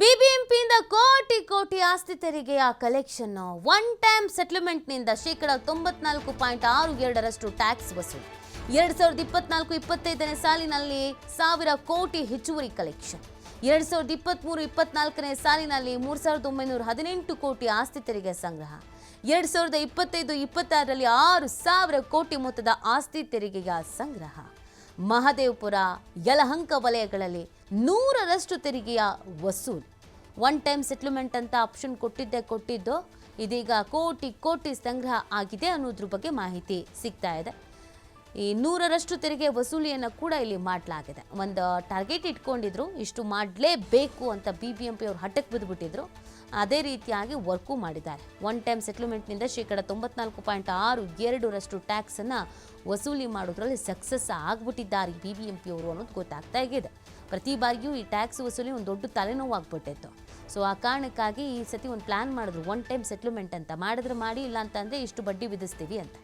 ಬಿಬಿಎಂಪಿಯಿಂದ ಕೋಟಿ ಕೋಟಿ ಆಸ್ತಿ ತೆರಿಗೆಯ ಕಲೆಕ್ಷನ್ ಒನ್ ಟೈಮ್ ಸೆಟಲ್ಮೆಂಟ್ನಿಂದ ಶೇಕಡಾ 94.62% ಟ್ಯಾಕ್ಸ್ ವಸೂಲಿ 2024-25ನೇ ಸಾಲಿನಲ್ಲಿ 1000 ಕೋಟಿ ಹೆಚ್ಚುವರಿ ಕಲೆಕ್ಷನ್ 2023-24ನೇ ಸಾಲಿನಲ್ಲಿ 3918 ಕೋಟಿ ಆಸ್ತಿ ತೆರಿಗೆ ಸಂಗ್ರಹ 2025-26ರಲ್ಲಿ 6000 ಕೋಟಿ ಮೊತ್ತದ ಆಸ್ತಿ ತೆರಿಗೆಯ ಸಂಗ್ರಹ ಮಹದೇವಪುರ ಯಲಹಂಕ ವಲಯಗಳಲ್ಲಿ 100ರಷ್ಟು ತೆರಿಗೆಯ ವಸೂಲಿ ಒನ್ ಟೈಮ್ ಸೆಟಲ್ಮೆಂಟ್ ಅಂತ ಆಪ್ಷನ್ ಕೊಟ್ಟಿದ್ದು ಇದೀಗ ಕೋಟಿ ಕೋಟಿ ಸಂಗ್ರಹ ಆಗಿದೆ ಅನ್ನೋದ್ರ ಬಗ್ಗೆ ಮಾಹಿತಿ ಸಿಗ್ತಾ ಇದೆ. ಈ 100ರಷ್ಟು ತೆರಿಗೆ ವಸೂಲಿಯನ್ನು ಕೂಡ ಇಲ್ಲಿ ಮಾಡಲಾಗಿದೆ. ಒಂದು ಟಾರ್ಗೆಟ್ ಇಟ್ಕೊಂಡಿದ್ರು, ಇಷ್ಟು ಮಾಡಲೇಬೇಕು ಅಂತ ಬಿಬಿಎಂಪಿ ಅವರು ಹಠಕ್ಕೆ ಬಿದ್ದುಬಿಟ್ಟಿದ್ರು. ಅದೇ ರೀತಿಯಾಗಿ ವರ್ಕು ಮಾಡಿದ್ದಾರೆ. ಒನ್ ಟೈಮ್ ಸೆಟಲ್ಮೆಂಟ್ನಿಂದ ಶೇಕಡಾ 94.62% ಟ್ಯಾಕ್ಸನ್ನು ವಸೂಲಿ ಮಾಡೋದ್ರಲ್ಲಿ ಸಕ್ಸಸ್ ಆಗಿಬಿಟ್ಟಿದ್ದಾರೆ ಬಿಬಿಎಂಪಿ ಅವರು ಅನ್ನೋದು ಗೊತ್ತಾಗ್ತಾ ಇದೆ. ಪ್ರತಿ ಬಾರಿಯೂ ಈ ಟ್ಯಾಕ್ಸ್ ವಸೂಲಿ ಒಂದು ದೊಡ್ಡ ತಲೆನೋವು ಆಗ್ಬಿಟ್ಟಿತ್ತು. ಸೊ ಆ ಕಾರಣಕ್ಕಾಗಿ ಈ ಸತಿ ಒಂದು ಪ್ಲಾನ್ ಮಾಡಿದ್ರು, ಒನ್ ಟೈಮ್ ಸೆಟಲ್ಮೆಂಟ್ ಅಂತ ಮಾಡಿದ್ರೆ ಮಾಡಿ, ಇಲ್ಲ ಅಂತಂದರೆ ಇಷ್ಟು ಬಡ್ಡಿ ವಿಧಿಸ್ತೀವಿ ಅಂತ.